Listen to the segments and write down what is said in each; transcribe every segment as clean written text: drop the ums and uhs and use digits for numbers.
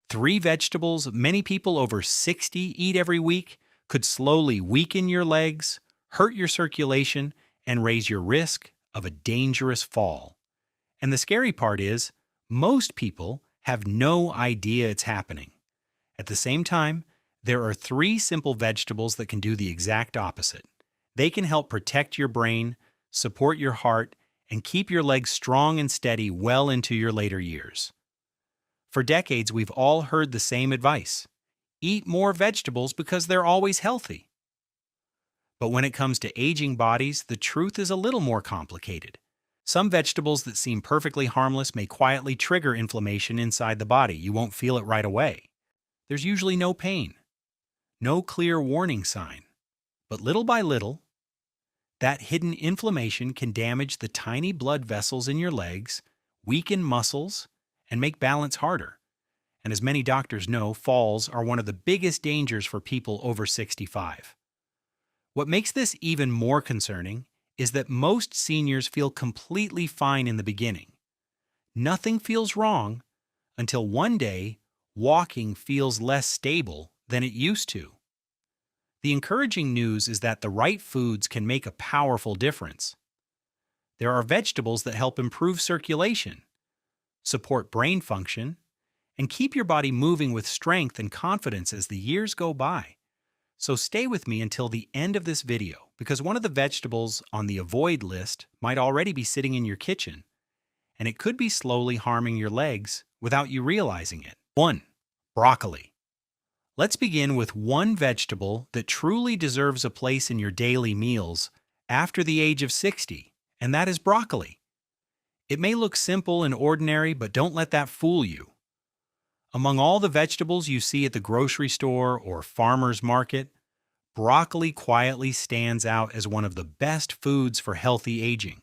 Three vegetables many people over 60 eat every week could slowly weaken your legs, hurt your circulation, and raise your risk of a dangerous fall. And the scary part is, most people have no idea it's happening. At the same time, there are three simple vegetables that can do the exact opposite. They can help protect your brain, support your heart, and keep your legs strong and steady well into your later years. For decades, we've all heard the same advice. Eat more vegetables because they're always healthy. But when it comes to aging bodies, the truth is a little more complicated. Some vegetables that seem perfectly harmless may quietly trigger inflammation inside the body. You won't feel it right away. There's usually no pain, no clear warning sign. But little by little, that hidden inflammation can damage the tiny blood vessels in your legs, weaken muscles, and make balance harder. And as many doctors know, falls are one of the biggest dangers for people over 65. What makes this even more concerning is that most seniors feel completely fine in the beginning. Nothing feels wrong until one day walking feels less stable than it used to. The encouraging news is that the right foods can make a powerful difference. There are vegetables that help improve circulation, support brain function, and keep your body moving with strength and confidence as the years go by. So stay with me until the end of this video, because one of the vegetables on the avoid list might already be sitting in your kitchen, and it could be slowly harming your legs without you realizing it. 1. Broccoli. Let's begin with one vegetable that truly deserves a place in your daily meals after the age of 60, and that is broccoli. It may look simple and ordinary, but don't let that fool you. Among all the vegetables you see at the grocery store or farmer's market, broccoli quietly stands out as one of the best foods for healthy aging.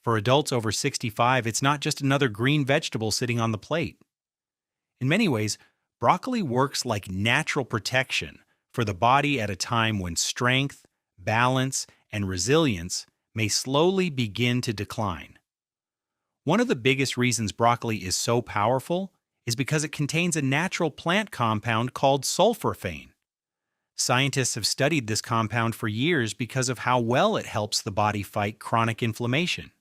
For adults over 65, it's not just another green vegetable sitting on the plate. In many ways, broccoli works like natural protection for the body at a time when strength, balance, and resilience may slowly begin to decline. One of the biggest reasons broccoli is so powerful is because it contains a natural plant compound called sulforaphane. Scientists have studied this compound for years because of how well it helps the body fight chronic inflammation.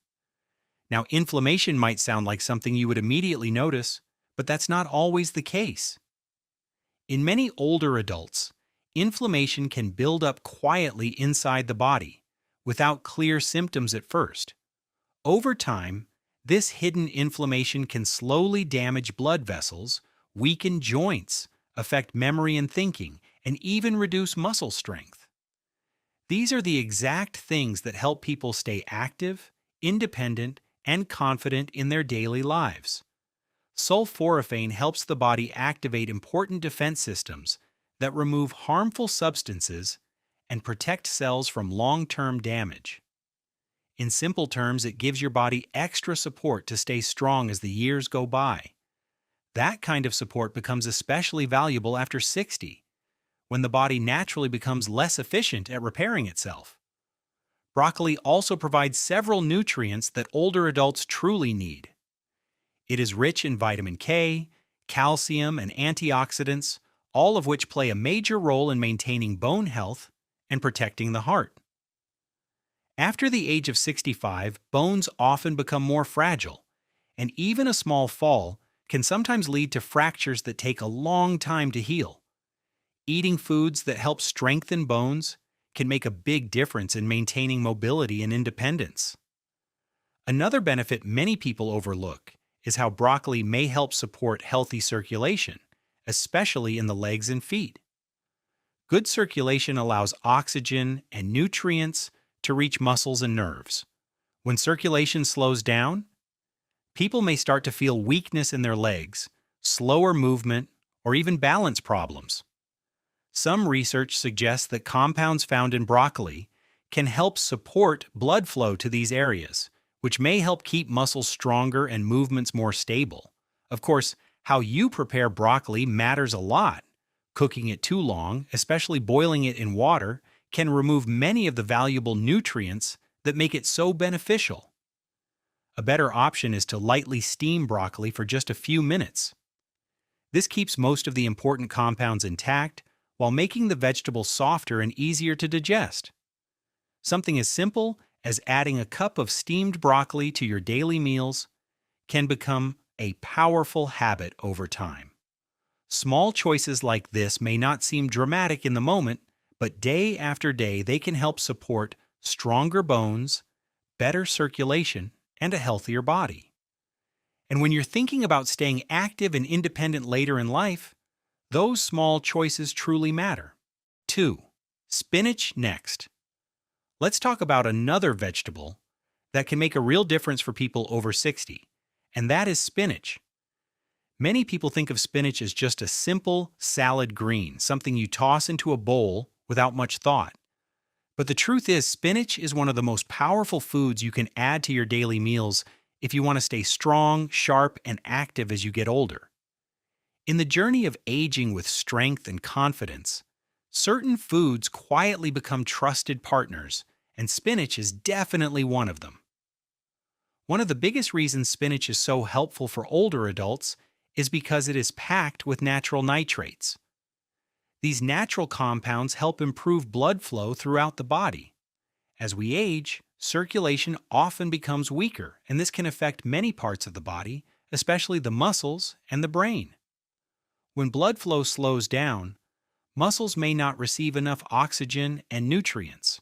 Now, inflammation might sound like something you would immediately notice, but that's not always the case. In many older adults, inflammation can build up quietly inside the body, without clear symptoms at first. Over time, this hidden inflammation can slowly damage blood vessels, weaken joints, affect memory and thinking, and even reduce muscle strength. These are the exact things that help people stay active, independent, and confident in their daily lives. Sulforaphane helps the body activate important defense systems that remove harmful substances and protect cells from long-term damage. In simple terms, it gives your body extra support to stay strong as the years go by. That kind of support becomes especially valuable after 60, when the body naturally becomes less efficient at repairing itself. Broccoli also provides several nutrients that older adults truly need. It is rich in vitamin K, calcium, and antioxidants, all of which play a major role in maintaining bone health and protecting the heart. After the age of 65, bones often become more fragile, and even a small fall can sometimes lead to fractures that take a long time to heal. Eating foods that help strengthen bones can make a big difference in maintaining mobility and independence. Another benefit many people overlook is how broccoli may help support healthy circulation, especially in the legs and feet. Good circulation allows oxygen and nutrients to reach muscles and nerves. When circulation slows down, people may start to feel weakness in their legs, slower movement, or even balance problems. Some research suggests that compounds found in broccoli can help support blood flow to these areas, which may help keep muscles stronger and movements more stable. Of course, how you prepare broccoli matters a lot. Cooking it too long, especially boiling it in water, can remove many of the valuable nutrients that make it so beneficial. A better option is to lightly steam broccoli for just a few minutes. This keeps most of the important compounds intact while making the vegetable softer and easier to digest. Something as simple as adding a cup of steamed broccoli to your daily meals can become a powerful habit over time. Small choices like this may not seem dramatic in the moment, but day after day they can help support stronger bones, better circulation, and a healthier body. And when you're thinking about staying active and independent later in life, those small choices truly matter. 2. Spinach next. Let's talk about another vegetable that can make a real difference for people over 60, and that is spinach. Many people think of spinach as just a simple salad green, something you toss into a bowl without much thought. But the truth is, spinach is one of the most powerful foods you can add to your daily meals if you want to stay strong, sharp, and active as you get older. In the journey of aging with strength and confidence, certain foods quietly become trusted partners, and spinach is definitely one of them. One of the biggest reasons spinach is so helpful for older adults is because it is packed with natural nitrates. These natural compounds help improve blood flow throughout the body. As we age, circulation often becomes weaker, and this can affect many parts of the body, especially the muscles and the brain. When blood flow slows down, muscles may not receive enough oxygen and nutrients.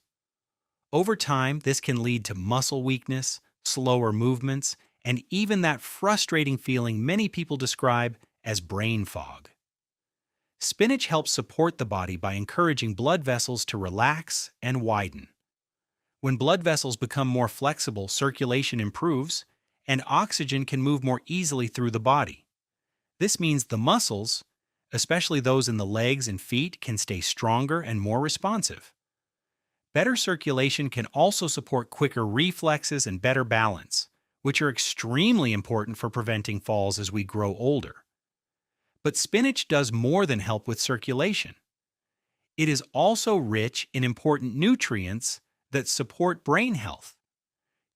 Over time, this can lead to muscle weakness, slower movements, and even that frustrating feeling many people describe as brain fog. Spinach helps support the body by encouraging blood vessels to relax and widen. When blood vessels become more flexible, circulation improves, and oxygen can move more easily through the body. This means the muscles, especially those in the legs and feet, can stay stronger and more responsive. Better circulation can also support quicker reflexes and better balance, which are extremely important for preventing falls as we grow older. But spinach does more than help with circulation. It is also rich in important nutrients that support brain health.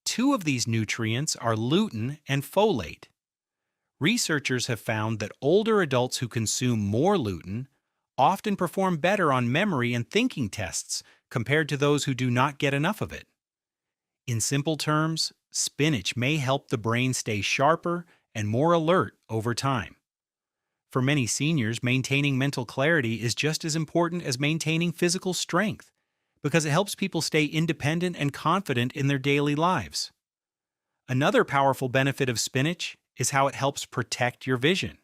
Two of these nutrients are lutein and folate. Researchers have found that older adults who consume more lutein often perform better on memory and thinking tests compared to those who do not get enough of it. In simple terms, spinach may help the brain stay sharper and more alert over time. For many seniors, maintaining mental clarity is just as important as maintaining physical strength, because it helps people stay independent and confident in their daily lives. Another powerful benefit of spinach is how it helps protect your vision.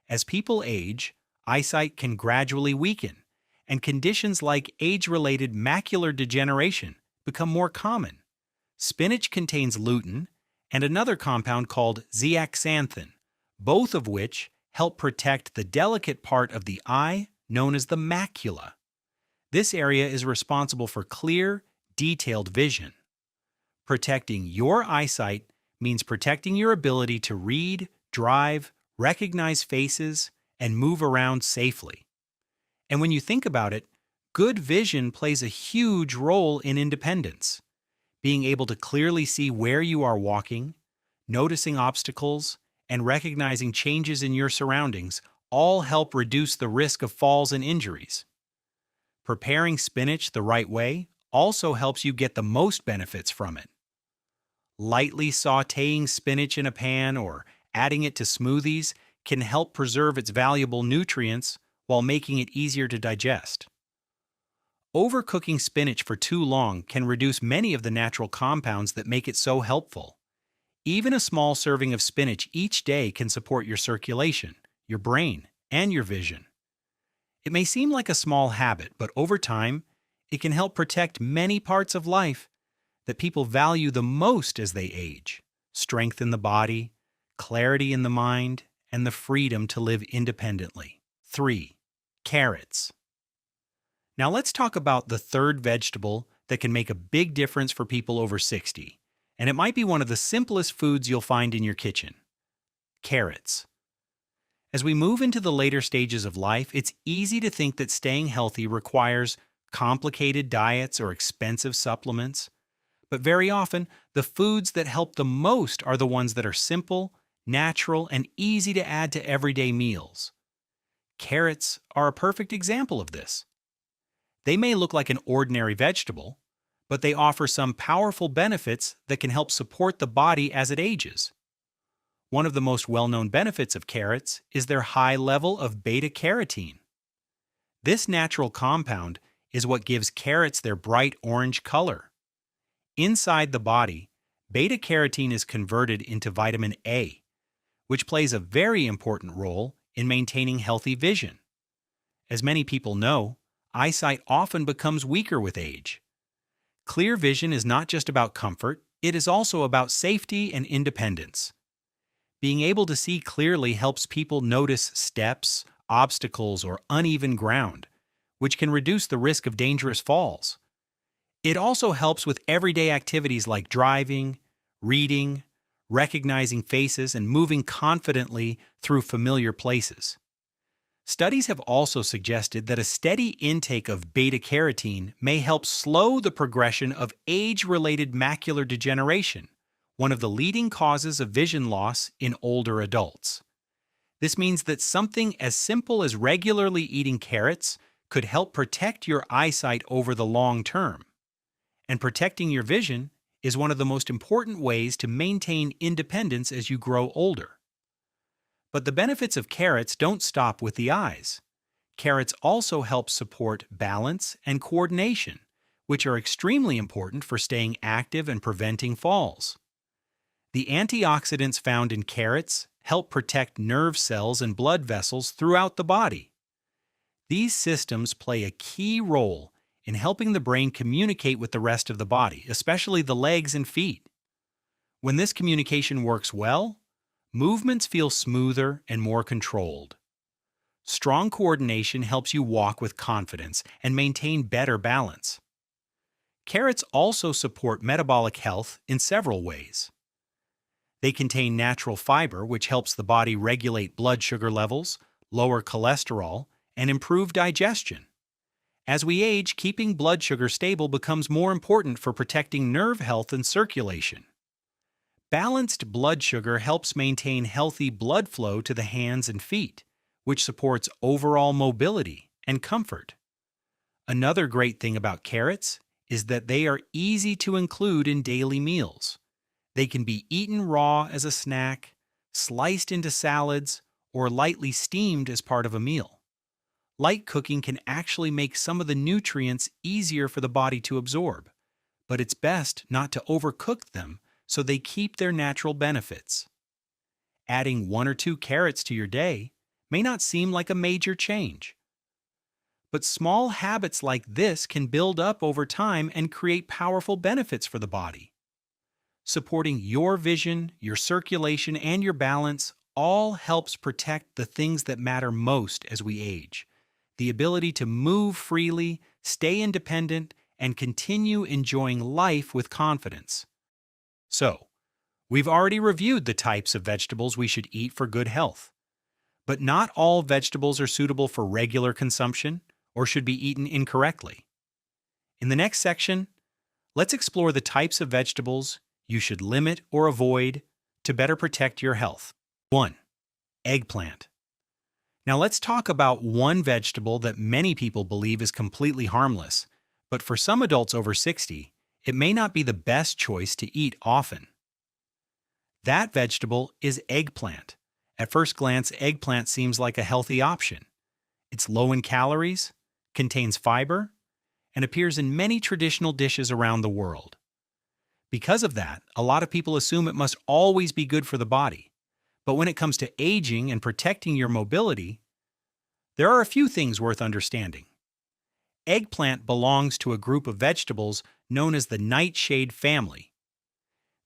As people age, eyesight can gradually weaken, and conditions like age-related macular degeneration become more common. Spinach contains lutein and another compound called zeaxanthin, both of which help protect the delicate part of the eye known as the macula. This area is responsible for clear, detailed vision. Protecting your eyesight means protecting your ability to read, drive, recognize faces, and move around safely. And when you think about it, good vision plays a huge role in independence. Being able to clearly see where you are walking, noticing obstacles, and recognizing changes in your surroundings all help reduce the risk of falls and injuries. Preparing spinach the right way also helps you get the most benefits from it. Lightly sautéing spinach in a pan or adding it to smoothies can help preserve its valuable nutrients while making it easier to digest. Overcooking spinach for too long can reduce many of the natural compounds that make it so helpful. Even a small serving of spinach each day can support your circulation, your brain, and your vision. It may seem like a small habit, but over time, it can help protect many parts of life that people value the most as they age: strength in the body, clarity in the mind, and the freedom to live independently. 3. Carrots. Now let's talk about the third vegetable that can make a big difference for people over 60, and it might be one of the simplest foods you'll find in your kitchen: carrots. As we move into the later stages of life, it's easy to think that staying healthy requires complicated diets or expensive supplements. But very often, the foods that help the most are the ones that are simple, natural, and easy to add to everyday meals. Carrots are a perfect example of this. They may look like an ordinary vegetable, but they offer some powerful benefits that can help support the body as it ages. One of the most well-known benefits of carrots is their high level of beta-carotene. This natural compound is what gives carrots their bright orange color. Inside the body, beta-carotene is converted into vitamin A, which plays a very important role in maintaining healthy vision. As many people know, eyesight often becomes weaker with age. Clear vision is not just about comfort, it is also about safety and independence. Being able to see clearly helps people notice steps, obstacles, or uneven ground, which can reduce the risk of dangerous falls. It also helps with everyday activities like driving, reading, recognizing faces, and moving confidently through familiar places. Studies have also suggested that a steady intake of beta-carotene may help slow the progression of age-related macular degeneration, one of the leading causes of vision loss in older adults. This means that something as simple as regularly eating carrots could help protect your eyesight over the long term. And protecting your vision is one of the most important ways to maintain independence as you grow older. But the benefits of carrots don't stop with the eyes. Carrots also help support balance and coordination, which are extremely important for staying active and preventing falls. The antioxidants found in carrots help protect nerve cells and blood vessels throughout the body. These systems play a key role in helping the brain communicate with the rest of the body, especially the legs and feet. When this communication works well, movements feel smoother and more controlled. Strong coordination helps you walk with confidence and maintain better balance. Carrots also support metabolic health in several ways. They contain natural fiber, which helps the body regulate blood sugar levels, lower cholesterol, and improve digestion. As we age, keeping blood sugar stable becomes more important for protecting nerve health and circulation. Balanced blood sugar helps maintain healthy blood flow to the hands and feet, which supports overall mobility and comfort. Another great thing about carrots is that they are easy to include in daily meals. They can be eaten raw as a snack, sliced into salads, or lightly steamed as part of a meal. Light cooking can actually make some of the nutrients easier for the body to absorb, but it's best not to overcook them so they keep their natural benefits. Adding 1 or 2 carrots to your day may not seem like a major change, but small habits like this can build up over time and create powerful benefits for the body. Supporting your vision, your circulation, and your balance all helps protect the things that matter most as we age. The ability to move freely, stay independent, and continue enjoying life with confidence. So, we've already reviewed the types of vegetables we should eat for good health. But not all vegetables are suitable for regular consumption or should be eaten incorrectly. In the next section, let's explore the types of vegetables you should limit or avoid to better protect your health. 1. Eggplant. Now let's talk about one vegetable that many people believe is completely harmless, but for some adults over 60, it may not be the best choice to eat often. That vegetable is eggplant. At first glance, eggplant seems like a healthy option. It's low in calories, contains fiber, and appears in many traditional dishes around the world. Because of that, a lot of people assume it must always be good for the body. But when it comes to aging and protecting your mobility, there are a few things worth understanding. Eggplant belongs to a group of vegetables known as the nightshade family.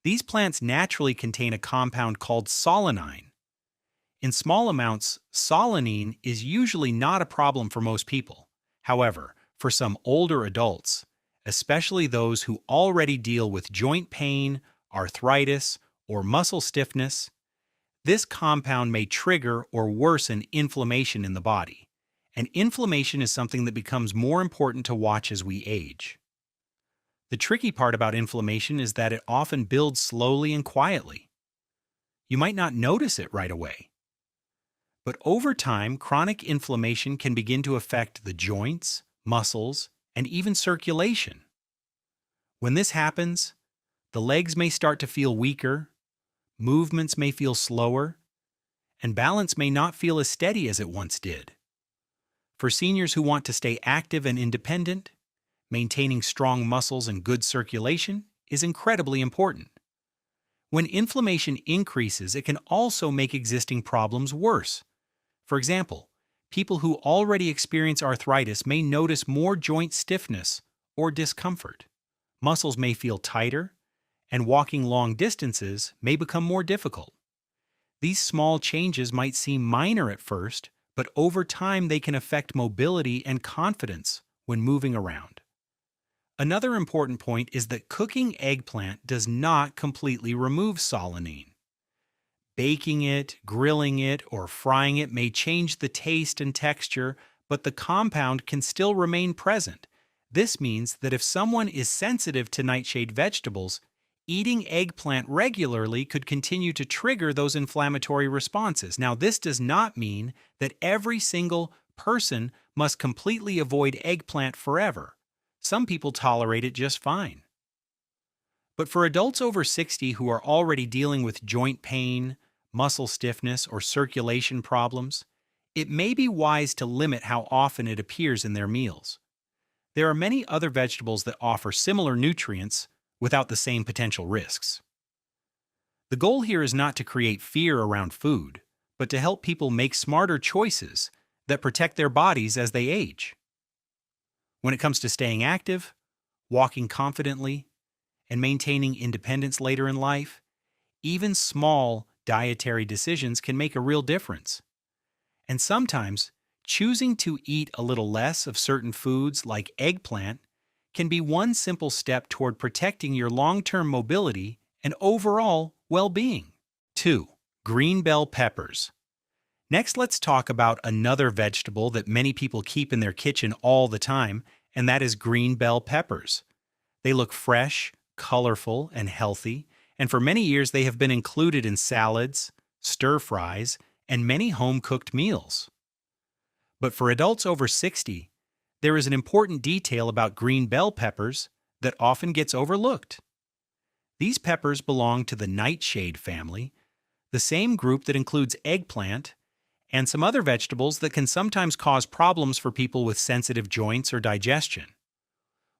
These plants naturally contain a compound called solanine. In small amounts, solanine is usually not a problem for most people. However, for some older adults, especially those who already deal with joint pain, arthritis, or muscle stiffness, this compound may trigger or worsen inflammation in the body. And inflammation is something that becomes more important to watch as we age. The tricky part about inflammation is that it often builds slowly and quietly. You might not notice it right away. But over time, chronic inflammation can begin to affect the joints, muscles, and even circulation. When this happens, the legs may start to feel weaker, movements may feel slower, and balance may not feel as steady as it once did. For seniors who want to stay active and independent, maintaining strong muscles and good circulation is incredibly important. When inflammation increases, it can also make existing problems worse. For example, people who already experience arthritis may notice more joint stiffness or discomfort. Muscles may feel tighter, and walking long distances may become more difficult. These small changes might seem minor at first, but over time they can affect mobility and confidence when moving around. Another important point is that cooking eggplant does not completely remove solanine. Baking it, grilling it, or frying it may change the taste and texture, but the compound can still remain present. This means that if someone is sensitive to nightshade vegetables, eating eggplant regularly could continue to trigger those inflammatory responses. Now, this does not mean that every single person must completely avoid eggplant forever. Some people tolerate it just fine. But for adults over 60 who are already dealing with joint pain, muscle stiffness, or circulation problems, it may be wise to limit how often it appears in their meals. There are many other vegetables that offer similar nutrients without the same potential risks. The goal here is not to create fear around food, but to help people make smarter choices that protect their bodies as they age. When it comes to staying active, walking confidently, and maintaining independence later in life, even small dietary decisions can make a real difference. And sometimes, choosing to eat a little less of certain foods like eggplant can be one simple step toward protecting your long-term mobility and overall well-being. 2. Green bell peppers. Next, let's talk about another vegetable that many people keep in their kitchen all the time, and that is green bell peppers. They look fresh, colorful, and healthy, and for many years they have been included in salads, stir-fries, and many home-cooked meals. But for adults over 60, there is an important detail about green bell peppers that often gets overlooked. These peppers belong to the nightshade family, the same group that includes eggplant and some other vegetables that can sometimes cause problems for people with sensitive joints or digestion.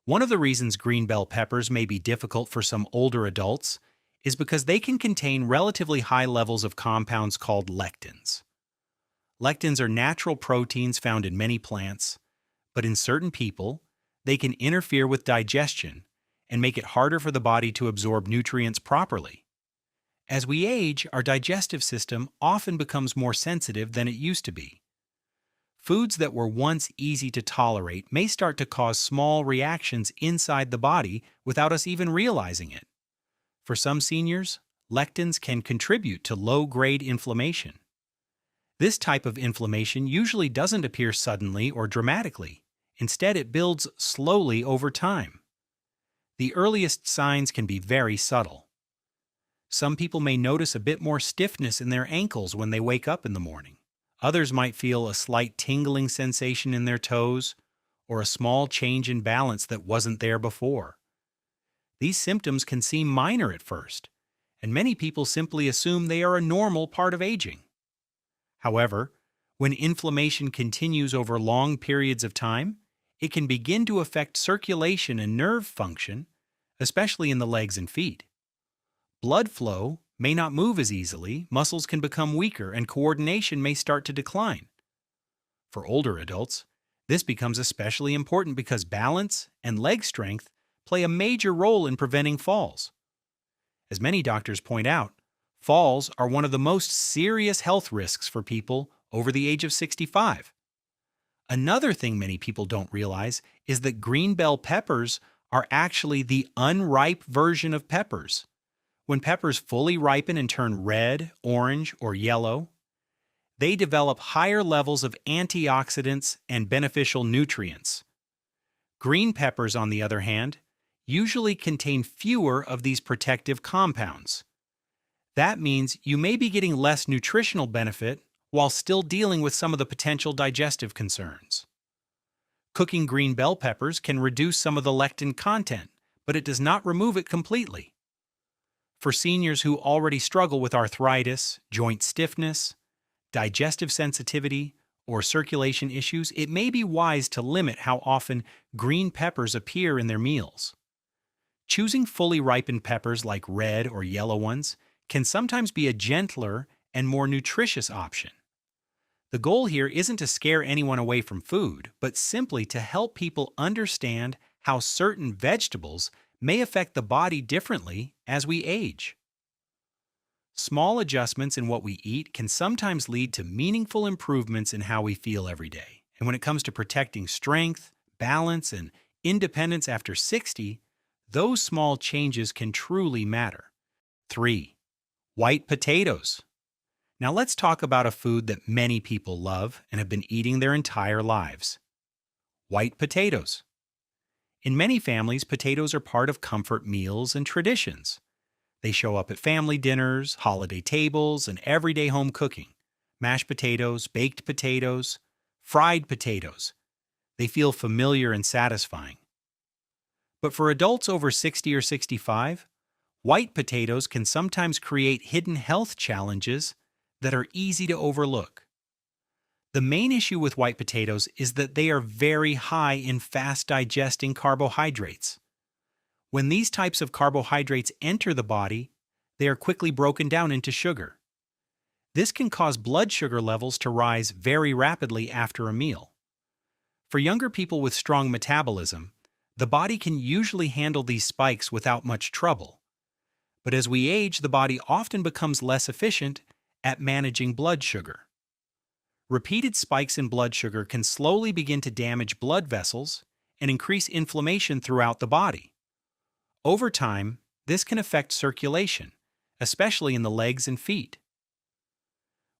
One of the reasons green bell peppers may be difficult for some older adults is because they can contain relatively high levels of compounds called lectins. Lectins are natural proteins found in many plants, but in certain people, they can interfere with digestion and make it harder for the body to absorb nutrients properly. As we age, our digestive system often becomes more sensitive than it used to be. Foods that were once easy to tolerate may start to cause small reactions inside the body without us even realizing it. For some seniors, lectins can contribute to low-grade inflammation. This type of inflammation usually doesn't appear suddenly or dramatically. Instead, it builds slowly over time. The earliest signs can be very subtle. Some people may notice a bit more stiffness in their ankles when they wake up in the morning. Others might feel a slight tingling sensation in their toes or a small change in balance that wasn't there before. These symptoms can seem minor at first, and many people simply assume they are a normal part of aging. However, when inflammation continues over long periods of time, it can begin to affect circulation and nerve function, especially in the legs and feet. Blood flow may not move as easily, muscles can become weaker, and coordination may start to decline. For older adults, this becomes especially important because balance and leg strength play a major role in preventing falls. As many doctors point out, falls are one of the most serious health risks for people over the age of 65. Another thing many people don't realize is that green bell peppers are actually the unripe version of peppers. When peppers fully ripen and turn red, orange, or yellow, they develop higher levels of antioxidants and beneficial nutrients. Green peppers, on the other hand, usually contain fewer of these protective compounds. That means you may be getting less nutritional benefit while still dealing with some of the potential digestive concerns. Cooking green bell peppers can reduce some of the lectin content, but it does not remove it completely. For seniors who already struggle with arthritis, joint stiffness, digestive sensitivity, or circulation issues, it may be wise to limit how often green peppers appear in their meals. Choosing fully ripened peppers like red or yellow ones can sometimes be a gentler and more nutritious option. The goal here isn't to scare anyone away from food, but simply to help people understand how certain vegetables may affect the body differently as we age. Small adjustments in what we eat can sometimes lead to meaningful improvements in how we feel every day. And when it comes to protecting strength, balance, and independence after 60, those small changes can truly matter. 3. White potatoes. Now let's talk about a food that many people love and have been eating their entire lives. White potatoes. In many families, potatoes are part of comfort meals and traditions. They show up at family dinners, holiday tables, and everyday home cooking. Mashed potatoes, baked potatoes, fried potatoes. They feel familiar and satisfying. But for adults over 60 or 65, white potatoes can sometimes create hidden health challenges that are easy to overlook. The main issue with white potatoes is that they are very high in fast-digesting carbohydrates. When these types of carbohydrates enter the body, they are quickly broken down into sugar. This can cause blood sugar levels to rise very rapidly after a meal. For younger people with strong metabolism, the body can usually handle these spikes without much trouble. But as we age, the body often becomes less efficient at managing blood sugar. Repeated spikes in blood sugar can slowly begin to damage blood vessels and increase inflammation throughout the body. Over time, this can affect circulation, especially in the legs and feet.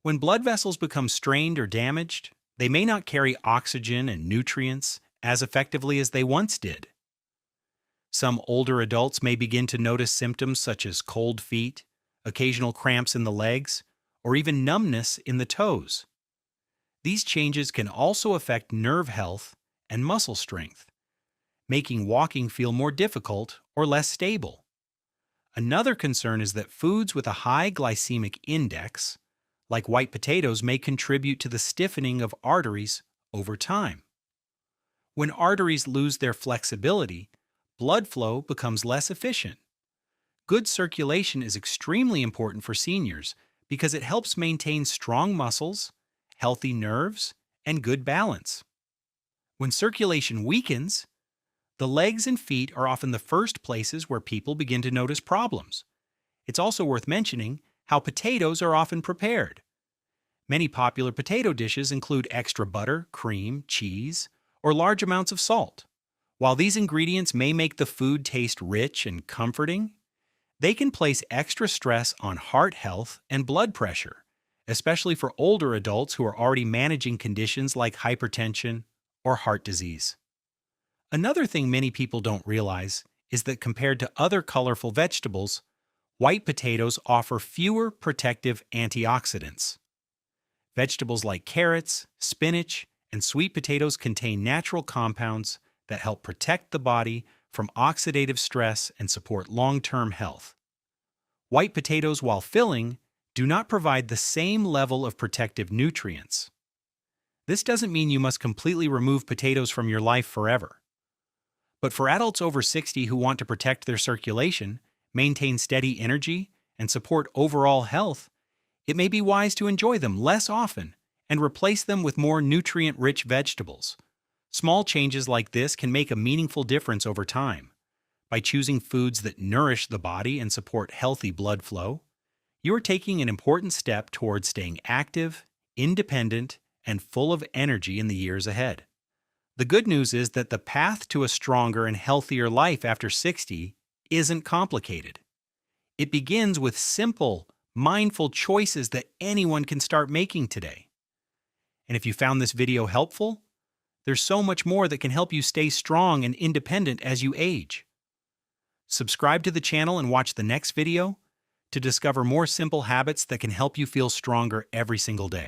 When blood vessels become strained or damaged, they may not carry oxygen and nutrients as effectively as they once did. Some older adults may begin to notice symptoms such as cold feet, occasional cramps in the legs, or even numbness in the toes. These changes can also affect nerve health and muscle strength, making walking feel more difficult or less stable. Another concern is that foods with a high glycemic index, like white potatoes, may contribute to the stiffening of arteries over time. When arteries lose their flexibility, blood flow becomes less efficient. Good circulation is extremely important for seniors because it helps maintain strong muscles, healthy nerves, and good balance. When circulation weakens, the legs and feet are often the first places where people begin to notice problems. It's also worth mentioning how potatoes are often prepared. Many popular potato dishes include extra butter, cream, cheese, or large amounts of salt. While these ingredients may make the food taste rich and comforting, they can place extra stress on heart health and blood pressure, especially for older adults who are already managing conditions like hypertension or heart disease. Another thing many people don't realize is that compared to other colorful vegetables, white potatoes offer fewer protective antioxidants. Vegetables like carrots, spinach, and sweet potatoes contain natural compounds that help protect the body from oxidative stress and support long-term health. White potatoes, while filling, do not provide the same level of protective nutrients. This doesn't mean you must completely remove potatoes from your life forever. But for adults over 60 who want to protect their circulation, maintain steady energy, and support overall health, it may be wise to enjoy them less often and replace them with more nutrient-rich vegetables. Small changes like this can make a meaningful difference over time. By choosing foods that nourish the body and support healthy blood flow, you are taking an important step towards staying active, independent, and full of energy in the years ahead. The good news is that the path to a stronger and healthier life after 60 isn't complicated. It begins with simple, mindful choices that anyone can start making today. And if you found this video helpful, there's so much more that can help you stay strong and independent as you age. Subscribe to the channel and watch the next video to discover more simple habits that can help you feel stronger every single day.